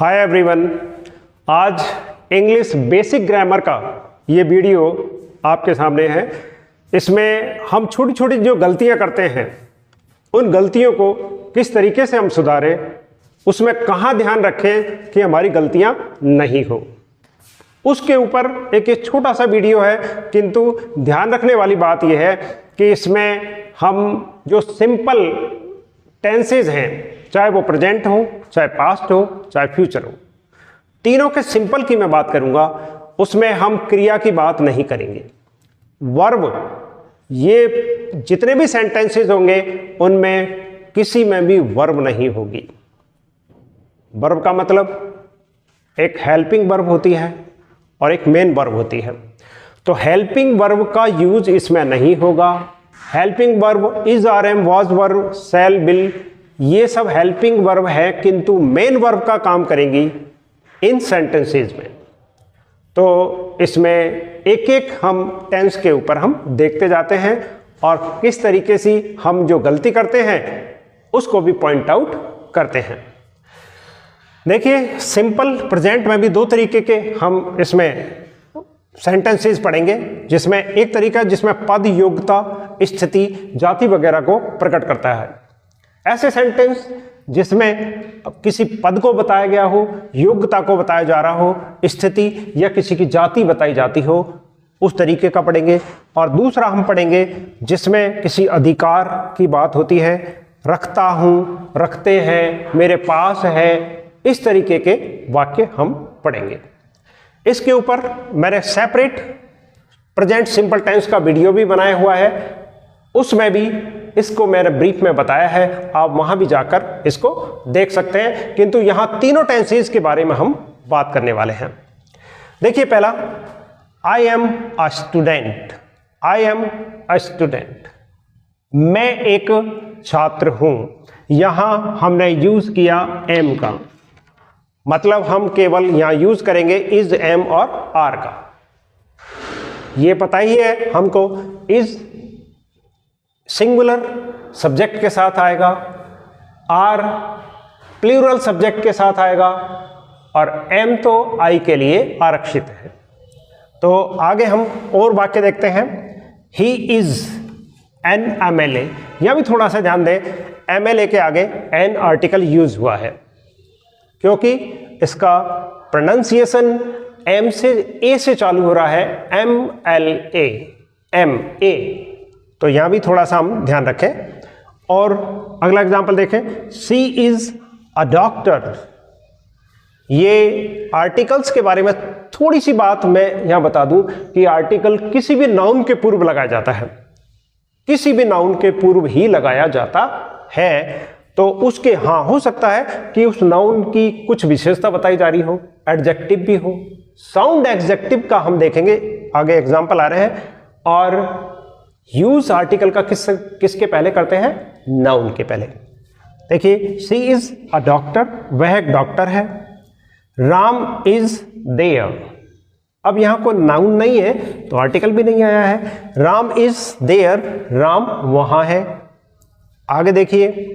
Hi everyone, आज English basic grammar का ये वीडियो आपके सामने है। इसमें हम छोटी छोटी जो गलतियां करते हैं उन गलतियों को किस तरीके से हम सुधारें, उसमें कहाँ ध्यान रखें कि हमारी गलतियां नहीं हो, उसके ऊपर एक छोटा सा वीडियो है। किंतु ध्यान रखने वाली बात यह है कि इसमें हम जो सिंपल टेंसेज हैं, चाहे वो प्रेजेंट हो, चाहे पास्ट हो, चाहे फ्यूचर हो, तीनों के सिंपल की मैं बात करूंगा। उसमें हम क्रिया की बात नहीं करेंगे। वर्ब, ये जितने भी सेंटेंसेस होंगे उनमें किसी में भी वर्ब नहीं होगी। वर्ब का मतलब एक हेल्पिंग वर्ब होती है और एक मेन वर्ब होती है। तो हेल्पिंग वर्ब का यूज इसमें नहीं होगा। Helping verb is, are, am, was verb, shall, will, ये सब हेल्पिंग वर्ब है, किंतु मेन वर्ब का काम करेंगी इन सेंटेंसेस में। तो इसमें एक एक हम टेंस के ऊपर हम देखते जाते हैं और किस तरीके से हम जो गलती करते हैं उसको भी पॉइंट आउट करते हैं। देखिए, सिंपल प्रेजेंट में भी दो तरीके के हम इसमें सेंटेंसेस पढ़ेंगे, जिसमें एक तरीका जिसमें पद, योग्यता, स्थिति, जाति वगैरह को प्रकट करता है। ऐसे सेंटेंस जिसमें किसी पद को बताया गया हो, योग्यता को बताया जा रहा हो, स्थिति या किसी की जाति बताई जाती हो, उस तरीके का पढ़ेंगे। और दूसरा हम पढ़ेंगे जिसमें किसी अधिकार की बात होती है, रखता हूँ, रखते हैं, मेरे पास है, इस तरीके के वाक्य हम पढ़ेंगे। इसके ऊपर मैंने सेपरेट प्रेजेंट सिंपल टेंस का वीडियो भी बनाया हुआ है, उसमें भी इसको मैंने ब्रीफ में बताया है, आप वहां भी जाकर इसको देख सकते हैं। किंतु यहां तीनों टेंसेस के बारे में हम बात करने वाले हैं। देखिए, पहला, I am a student. I am a student, मैं एक छात्र हूं। यहां हमने यूज किया एम का, मतलब हम केवल यहां यूज करेंगे इज, एम और आर का। ये पता ही है हमको, इज सिंगुलर सब्जेक्ट के साथ आएगा, आर प्लूरल सब्जेक्ट के साथ आएगा और एम तो आई के लिए आरक्षित है। तो आगे हम और वाक्य देखते हैं। ही इज एन एमएलए, यह भी थोड़ा सा ध्यान दें, एमएलए के आगे एन आर्टिकल यूज हुआ है क्योंकि इसका प्रोनाउंसिएशन एम से ए से चालू हो रहा है, M L A, M A. तो यहां भी थोड़ा सा हम ध्यान रखें। और अगला एग्जांपल देखें, सी इज अ डॉक्टर। ये आर्टिकल्स के बारे में थोड़ी सी बात मैं यहां बता दूं कि आर्टिकल किसी भी नाउन के पूर्व लगाया जाता है, किसी भी नाउन के पूर्व ही लगाया जाता है। तो उसके हो सकता है कि उस नाउन की कुछ विशेषता बताई जा रही हो, एडजेक्टिव भी हो। साउंड एडजेक्टिव का हम देखेंगे, आगे एग्जांपल आ रहे हैं। और यूज आर्टिकल का किसके पहले करते हैं? नाउन के पहले। देखिए, शी इज अ डॉक्टर, वह एक डॉक्टर है। राम इज देयर, अब यहां कोई नाउन नहीं है तो आर्टिकल भी नहीं आया है। राम इज देयर, राम वहां है। आगे देखिए,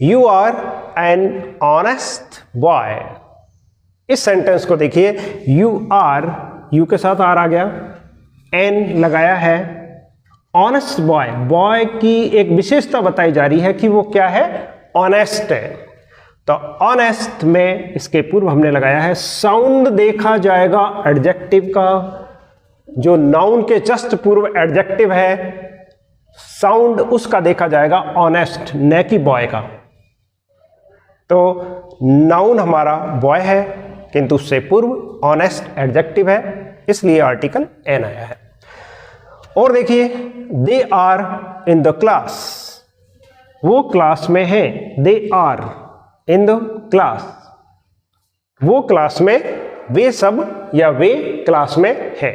you are an honest boy. इस सेंटेंस को देखिए, यू आर, यू के साथ आर आ गया, एन लगाया है। ऑनेस्ट बॉय, बॉय की एक विशेषता बताई जा रही है कि वो क्या है? ऑनेस्ट है। तो ऑनेस्ट में इसके पूर्व हमने लगाया है साउंड, देखा जाएगा एडजेक्टिव का, जो नाउन के जस्ट पूर्व एडजेक्टिव है, साउंड उसका देखा जाएगा ऑनेस्ट, न कि बॉय का। तो नाउन हमारा बॉय है, किंतु उससे पूर्व ऑनेस्ट एडजेक्टिव है, इसलिए आर्टिकल एन आया है। और देखिए, they are in the class, वो क्लास में है। They are in the class, वो क्लास में, वे सब या वे क्लास में है।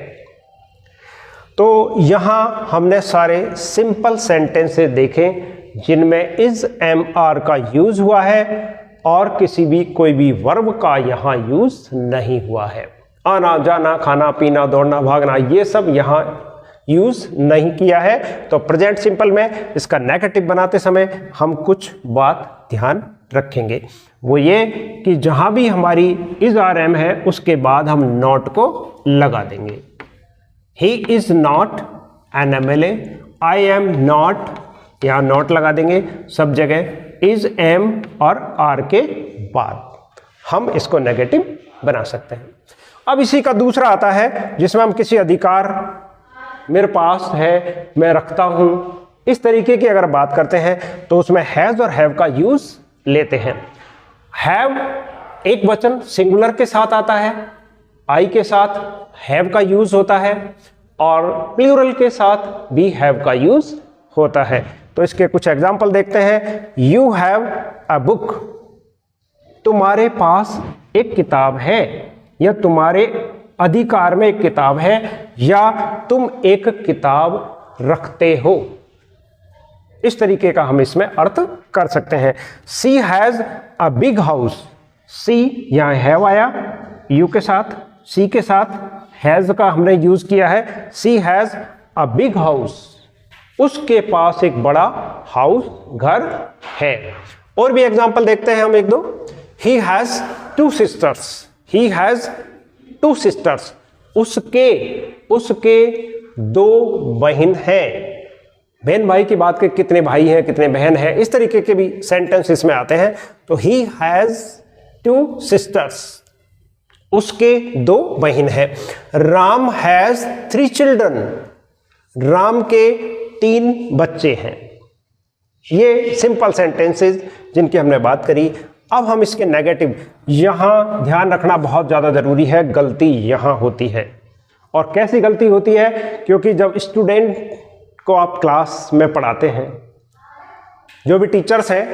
तो यहां हमने सारे सिंपल सेंटेंसेस देखे जिनमें इज, एम, आर का यूज हुआ है और किसी भी कोई भी वर्ब का यहां यूज नहीं हुआ है। आना, जाना, खाना, पीना, दौड़ना, भागना, ये सब यहां यूज नहीं किया है। तो प्रेजेंट सिंपल में इसका नेगेटिव बनाते समय हम कुछ बात ध्यान रखेंगे, वो ये कि जहां भी हमारी इज आर एम है उसके बाद हम नॉट को लगा देंगे। He is not an MLA, I am not, यहां नॉट लगा देंगे सब जगह, इज एम और आर के बाद हम इसको नेगेटिव बना सकते हैं। अब इसी का दूसरा आता है जिसमें हम किसी अधिकार, मेरे पास है, मैं रखता हूं, इस तरीके की अगर बात करते हैं तो उसमें हैज और हैव का यूज लेते हैं। हैव एक वचन सिंगुलर के साथ आता है, आई के साथ हैव का यूज होता है और प्लूरल के साथ भी हैव का यूज होता है। तो इसके कुछ एग्जाम्पल देखते हैं। यू हैव अ बुक, तुम्हारे पास एक किताब है, या तुम्हारे अधिकार में एक किताब है, या तुम एक किताब रखते हो। इस तरीके का हम इसमें अर्थ कर सकते हैं। सी हैज अ बिग हाउस, सी यहां हैव आया यू के साथ, सी के साथ हैज का हमने यूज किया है। सी हैज अ बिग हाउस, उसके पास एक बड़ा हाउस, घर है। और भी एग्जांपल देखते हैं हम एक दो। He has two sisters, he has two sisters, उसके दो बहन हैं। बहन भाई की बात करें, कितने भाई हैं, कितने बहन हैं, इस तरीके के भी सेंटेंस इसमें आते हैं। तो ही हैज टू सिस्टर्स, उसके दो बहन हैं। राम हैज 3 चिल्ड्रन, राम के 3 बच्चे हैं। ये सिंपल सेंटेंसेस जिनकी हमने बात करी। अब हम इसके नेगेटिव, यहां ध्यान रखना बहुत ज्यादा जरूरी है, गलती यहां होती है। और कैसी गलती होती है? क्योंकि जब स्टूडेंट को आप क्लास में पढ़ाते हैं, जो भी टीचर्स हैं,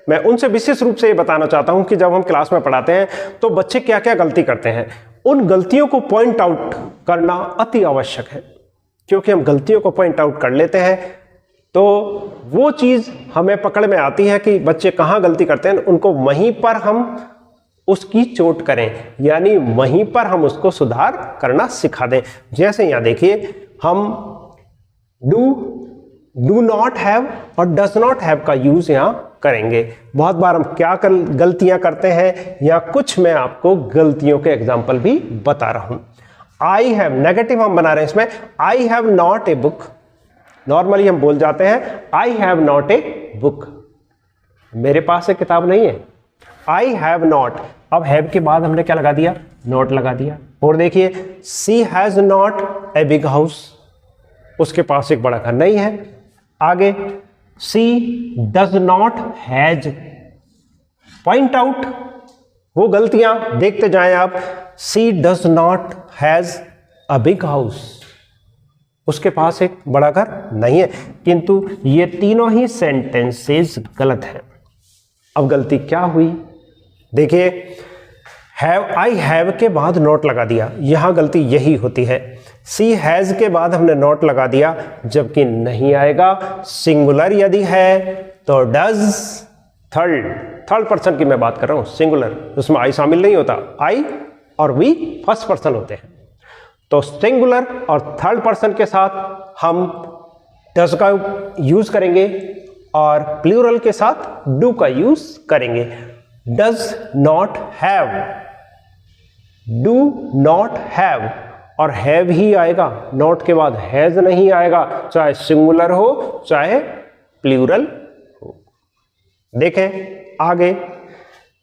मैं उनसे विशेष रूप से ये बताना चाहता हूं कि जब हम क्लास में पढ़ाते हैं तो बच्चे क्या क्या गलती करते हैं, उन गलतियों को पॉइंट आउट करना अति आवश्यक है। क्योंकि हम गलतियों को पॉइंट आउट कर लेते हैं तो वो चीज़ हमें पकड़ में आती है कि बच्चे कहाँ गलती करते हैं, उनको वहीं पर हम उसकी चोट करें, यानी वहीं पर हम उसको सुधार करना सिखा दें। जैसे यहाँ देखिए, हम डू नॉट हैव और डज नॉट हैव का यूज यहाँ करेंगे। बहुत बार हम क्या गलतियां करते हैं, या कुछ मैं आपको गलतियों के एग्जाम्पल भी बता रहा हूं। आई हैव, नेगेटिव हम बना रहे हैं इसमें। I have not a book, normally हम बोल जाते हैं I have not a book, मेरे पास एक किताब नहीं है। आई हैव नॉट, अब हैव के बाद हमने क्या लगा दिया? नॉट लगा दिया। और देखिए, she has not a big house, उसके पास एक बड़ा घर नहीं है। आगे, she does not has, point out वो गलतियां देखते जाएं आप। She does not has a big house, उसके पास एक बड़ा घर नहीं है। किंतु ये तीनों ही सेंटेंसेस गलत हैं। अब गलती क्या हुई? देखिए, हैव, आई हैव के बाद नॉट लगा दिया, यहां गलती यही होती है। सी हैज के बाद हमने नॉट लगा दिया, जबकि नहीं आएगा। सिंगुलर यदि है तो डज, थर्ड पर्सन की मैं बात कर रहा हूं, सिंगुलर, उसमें आई शामिल नहीं होता। आई और वी फर्स्ट पर्सन होते हैं। तो सिंगुलर और थर्ड पर्सन के साथ हम डज का यूज करेंगे और प्लूरल के साथ डू का यूज करेंगे। Does not have, do not have, और हैव ही आएगा, नॉट के बाद हैज नहीं आएगा, चाहे सिंगुलर हो चाहे प्लूरल हो। देखें आगे,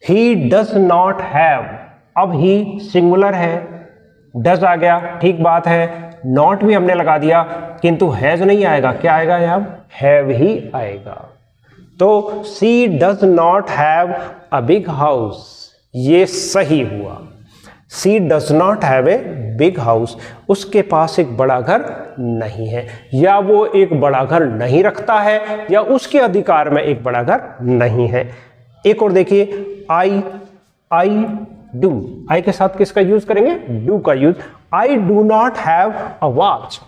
ही डज नॉट हैव, अब ही सिंगुलर है, डज आ गया, ठीक बात है। नॉट भी हमने लगा दिया, किंतु हैज नहीं आएगा, क्या आएगा? यहाँ हैव ही आएगा। तो she does not have a big house, ये सही हुआ। She does not have a big house, उसके पास एक बड़ा घर नहीं है, या वो एक बड़ा घर नहीं रखता है, या उसके अधिकार में एक बड़ा घर नहीं है। एक और देखिए, आई डू, आई के साथ किसका यूज करेंगे? डू का use. I do not have a watch,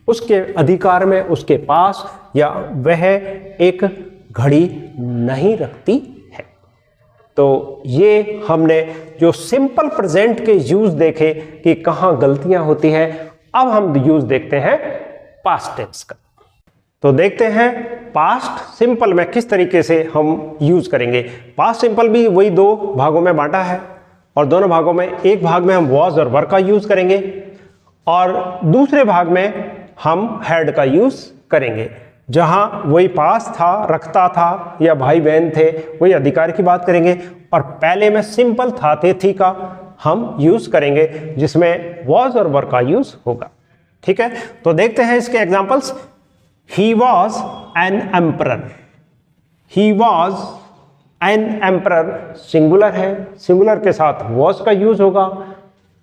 उसके अधिकार में, उसके पास या वह एक घड़ी नहीं रखती है। तो ये हमने जो सिंपल प्रेजेंट के यूज देखे कि कहां गलतियां होती है। अब हम यूज देखते हैं पास्ट टेंस का। तो देखते हैं पास्ट सिंपल में किस तरीके से हम यूज करेंगे। पास्ट सिंपल भी वही दो भागों में बांटा है और दोनों भागों में एक भाग में हम वॉज और वर का यूज करेंगे और दूसरे भाग में हम हैड का यूज करेंगे। जहां वही पास था, रखता था या भाई बहन थे, वही अधिकार की बात करेंगे और पहले में सिंपल था, थे, थी का हम यूज करेंगे जिसमें वॉज और वर का यूज होगा। ठीक है, तो देखते हैं इसके examples. He was an emperor. He was an emperor singular है, सिंगुलर के साथ वॉज का यूज होगा।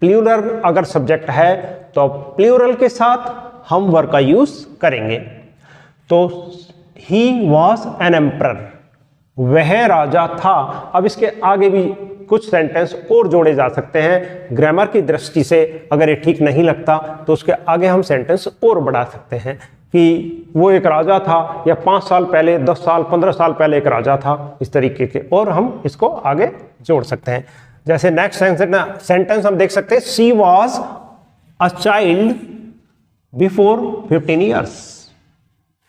प्लूरल अगर सब्जेक्ट है तो प्लूरल के साथ हम वर का यूज करेंगे। तो ही वॉज एन एम्परर, वह राजा था। अब इसके आगे भी कुछ सेंटेंस और जोड़े जा सकते हैं। ग्रामर की दृष्टि से अगर ये ठीक नहीं लगता तो उसके आगे हम सेंटेंस और बढ़ा सकते हैं कि वो एक राजा था या 5 साल पहले, 10 साल, 15 साल पहले एक राजा था, इस तरीके के और हम इसको आगे जोड़ सकते हैं। जैसे नेक्स्ट सेंटेंस हम देख सकते हैं, she was a child before 15 years.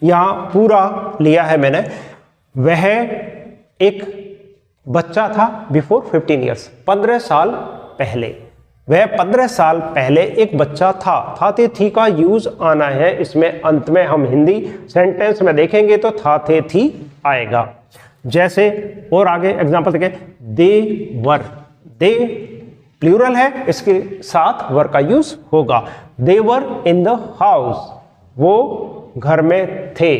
यहां पूरा लिया है मैंने, वह एक बच्चा था बिफोर 15 ईयर्स, 15 साल पहले। वह 15 साल पहले एक बच्चा था थे थी का यूज आना है इसमें। अंत में हम हिंदी सेंटेंस में देखेंगे तो था थे थी आएगा। जैसे और आगे एग्जांपल देखें, दे वर, दे प्लूरल है, इसके साथ वर का यूज होगा। दे वर इन द हाउस, वो घर में थे।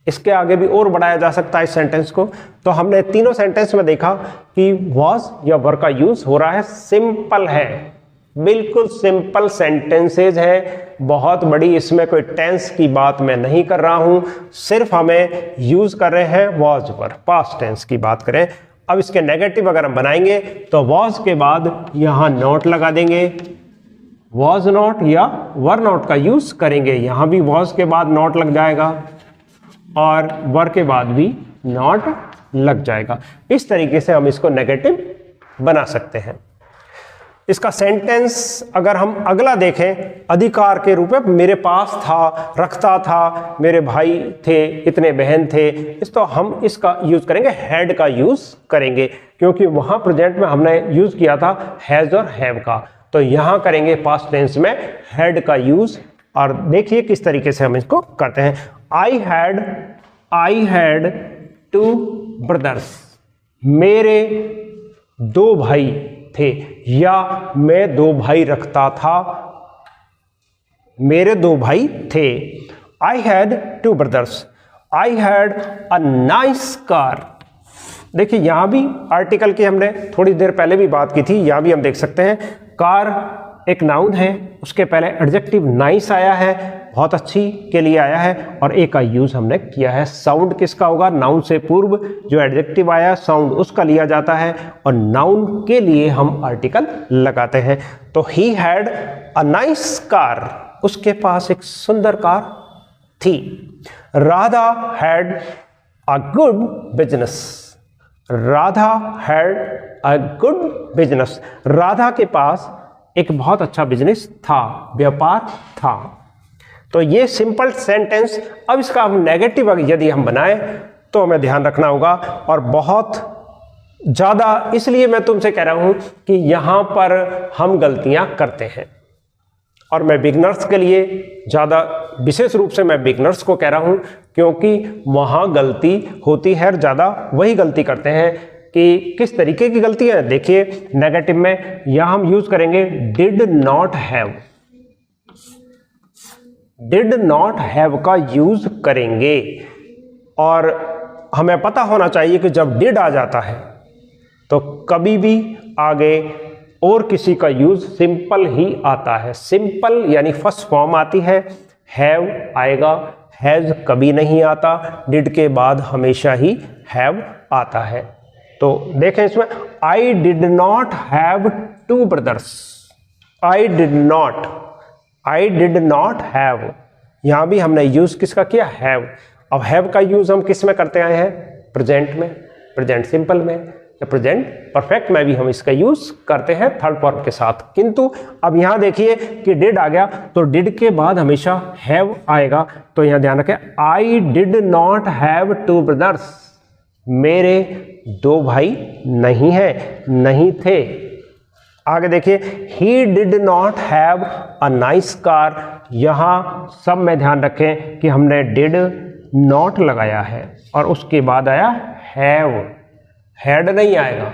इसके आगे भी और बढ़ाया जा सकता है इस सेंटेंस को। तो हमने तीनों सेंटेंस में देखा कि वॉज या वर का यूज हो रहा है, सिंपल है, बिल्कुल सिंपल सेंटेंसेज है, बहुत बड़ी इसमें कोई टेंस की बात मैं नहीं कर रहा हूं, सिर्फ हमें यूज कर रहे हैं वॉज वर, पास्ट टेंस की बात करें। अब इसके नेगेटिव अगर हम बनाएंगे तो वॉज के बाद यहां नॉट लगा देंगे, वॉज नॉट या वर नॉट का यूज करेंगे। यहां भी वॉज के बाद नॉट लग जाएगा और वर के बाद भी नॉट लग जाएगा। इस तरीके से हम इसको नेगेटिव बना सकते हैं। इसका सेंटेंस अगर हम अगला देखें, अधिकार के रूप में मेरे पास था, रखता था, मेरे भाई थे, इतने बहन थे, इस तो हम इसका यूज करेंगे, हैड का यूज करेंगे, क्योंकि वहां प्रेजेंट में हमने यूज किया था हैज और हैव का। तो यहां करेंगे पास्ट टेंस में हैड का यूज। और देखिए किस तरीके से हम इसको करते हैं। आई हैड 2 ब्रदर्स, मेरे 2 भाई थे, या मैं 2 भाई रखता था, मेरे 2 भाई थे। I had 2 brothers, I had a nice car. देखिए यहां भी आर्टिकल की हमने थोड़ी देर पहले भी बात की थी, यहां भी हम देख सकते हैं कार एक नाउन है, उसके पहले एडजेक्टिव नाइस आया है, बहुत अच्छी के लिए आया है, और ए का यूज हमने किया है। साउंड किसका होगा? नाउन से पूर्व जो एडजेक्टिव आया साउंड उसका लिया जाता है, और नाउन के लिए हम आर्टिकल लगाते हैं। तो he had a nice car, उसके पास एक सुंदर कार थी। Radha had a good business, Radha had a good business, Radha के पास एक बहुत अच्छा बिजनेस था, व्यापार था। तो ये सिंपल सेंटेंस। अब इसका हम नेगेटिव यदि हम बनाएं तो हमें ध्यान रखना होगा, और बहुत ज़्यादा इसलिए मैं तुमसे कह रहा हूं कि यहां पर हम गलतियां करते हैं, और मैं बिगनर्स के लिए ज़्यादा विशेष रूप से मैं बिगनर्स को कह रहा हूं, क्योंकि वहां गलती होती है, ज़्यादा वही गलती करते हैं। कि किस तरीके की गलती है देखिए, नेगेटिव में यहां हम यूज करेंगे did not have, did not have का यूज करेंगे। और हमें पता होना चाहिए कि जब डिड आ जाता है तो कभी भी आगे और किसी का यूज सिंपल ही आता है। सिंपल यानी फर्स्ट फॉर्म आती है, हैव आएगा, हैज कभी नहीं आता, डिड के बाद हमेशा ही हैव आता है। तो देखें इसमें, I did not have 2 brothers, I did not have, यहां भी हमने यूज किसका किया? हैव। अब हैव का यूज हम किस में करते आए हैं? प्रेजेंट में, प्रेजेंट सिंपल में। या प्रेजेंट परफेक्ट में भी हम इसका यूज करते हैं थर्ड फॉर्म के साथ। किंतु अब यहां देखिए कि डिड आ गया तो डिड के बाद हमेशा हैव आएगा। तो यहां ध्यान रखें, I did not have two brothers, मेरे दो भाई नहीं है, नहीं थे। आगे देखिए, he did not have a nice car, यहां सब में ध्यान रखें कि हमने डिड नॉट लगाया है और उसके बाद आया हैव, हैड नहीं आएगा।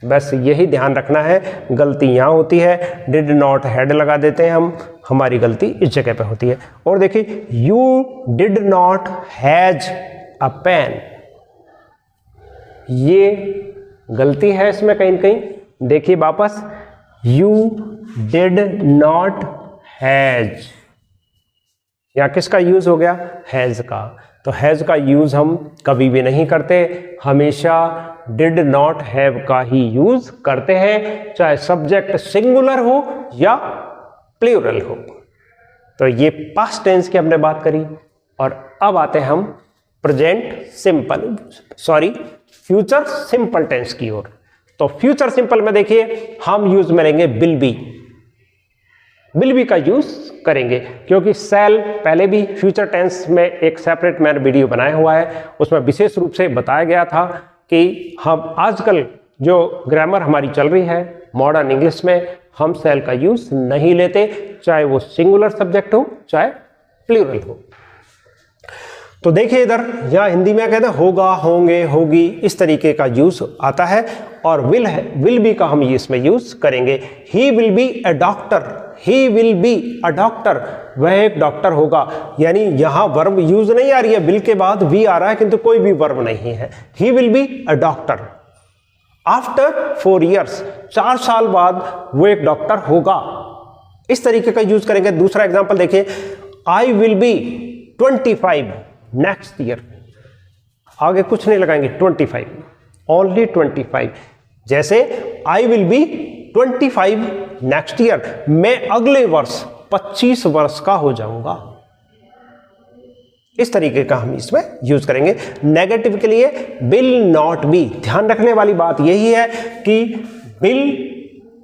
बस यही ध्यान रखना है, गलती यहाँ होती है, डिड नॉट हैड लगा देते हैं हम, हमारी गलती इस जगह पे होती है। और देखिए, you did not has a pen, ये गलती है इसमें कहीं न कहीं। देखिए वापस, यू डिड नॉट हैज, यहाँ किसका यूज हो गया, हैज का। तो हैज का यूज हम कभी भी नहीं करते, हमेशा डिड नॉट हैव का ही यूज करते हैं, चाहे सब्जेक्ट सिंगुलर हो या प्लूरल हो। तो ये पास्ट टेंस की हमने बात करी। और अब आते हैं हम present simple, sorry future simple tense की ओर। तो फ्यूचर सिंपल में देखिए हम यूज में लेंगे विल बी, विल बी का यूज करेंगे, क्योंकि सेल पहले भी फ्यूचर टेंस में एक सेपरेट मैंने वीडियो बनाया हुआ है, उसमें विशेष रूप से बताया गया था कि हम आजकल जो ग्रामर हमारी चल रही है मॉडर्न इंग्लिश में, हम सेल का यूज नहीं लेते, चाहे वो सिंगुलर सब्जेक्ट हो चाहे प्लूरल हो। तो देखिए इधर, यहाँ हिंदी में कहते हैं होगा, होंगे, होगी, इस तरीके का यूज आता है। और विल बी का हम इसमें यूज करेंगे। He will be a doctor, he will be a doctor, वह एक डॉक्टर होगा। यानी यहाँ वर्ब यूज नहीं आ रही है, विल के बाद वी आ रहा है किंतु कोई भी वर्ब नहीं है। He will be a doctor after 4 years, 4 साल बाद वो एक डॉक्टर होगा, इस तरीके का यूज करेंगे। दूसरा एग्जाम्पल देखिए, I will be 25 next year, आगे कुछ नहीं लगाएंगे, 25, ओनली 25। जैसे I will be 25 next year, मैं अगले वर्ष 25 वर्ष का हो जाऊंगा, इस तरीके का हम इसमें यूज करेंगे। नेगेटिव के लिए विल नॉट बी, ध्यान रखने वाली बात यही है कि विल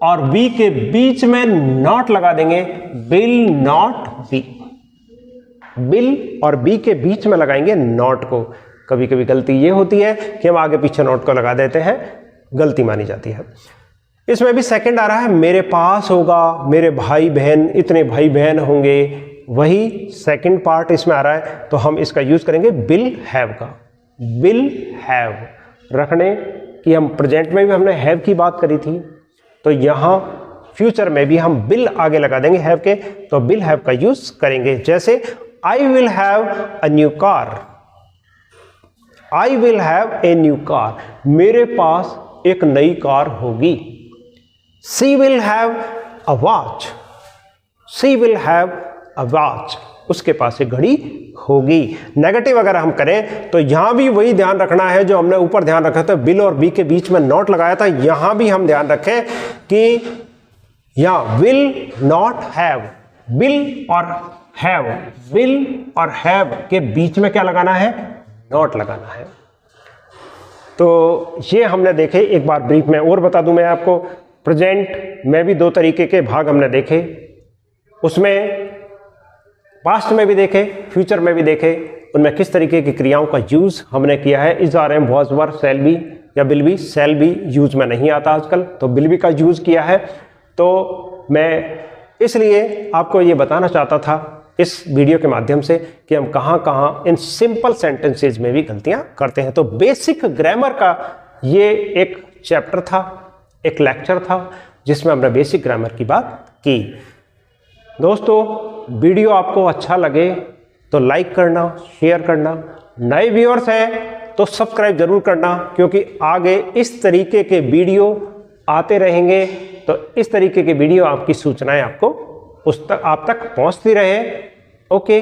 और बी के बीच में नॉट लगा देंगे, विल नॉट बी, विल और बी के बीच में लगाएंगे नॉट को। कभी कभी गलती ये होती है कि हम आगे पीछे नॉट को लगा देते हैं, गलती मानी जाती है। इसमें भी सेकंड आ रहा है, मेरे पास होगा, मेरे भाई बहन, इतने भाई बहन होंगे, वही सेकंड पार्ट इसमें आ रहा है। तो हम इसका यूज करेंगे विल हैव का, विल हैव रखने की। हम प्रेजेंट में भी हमने हैव की बात करी थी, तो यहां फ्यूचर में भी हम विल आगे लगा देंगे हैव के, तो विल हैव का यूज करेंगे। जैसे I will have a new car, I will have a new car, मेरे पास एक नई कार होगी। She will have a watch, she will have a watch, उसके पास एक घड़ी होगी। नेगेटिव अगर हम करें तो यहां भी वही ध्यान रखना है जो हमने ऊपर ध्यान रखा था, विल और बी के बीच में नॉट लगाया था। यहां भी हम ध्यान रखें कि यहां विल नॉट हैव, विल और हैव, विल और हैव के बीच में क्या लगाना है, नॉट लगाना है। तो ये हमने देखे। एक बार ब्रीफ में और बता दूं मैं आपको, प्रेजेंट में भी 2 तरीके के भाग हमने देखे, उसमें पास्ट में भी देखे, फ्यूचर में भी देखे। उनमें किस तरीके की क्रियाओं का यूज हमने किया है। इस बारे में वाज वर, सेल बी या will be, shall be use में नहीं आता आजकल, तो विल बी का यूज किया है। तो मैं इसलिए आपको ये बताना चाहता था इस वीडियो के माध्यम से कि हम कहाँ कहाँ इन सिंपल सेंटेंसेज में भी गलतियां करते हैं। तो बेसिक ग्रामर का ये एक चैप्टर था, एक लेक्चर था, जिसमें हमने बेसिक ग्रामर की बात की। दोस्तों, वीडियो आपको अच्छा लगे तो लाइक करना, शेयर करना, नए व्यूअर्स हैं तो सब्सक्राइब जरूर करना, क्योंकि आगे इस तरीके के वीडियो आते रहेंगे। तो इस तरीके के वीडियो आपकी सूचनाएं आपको आप तक पहुंचती रहे। ओके।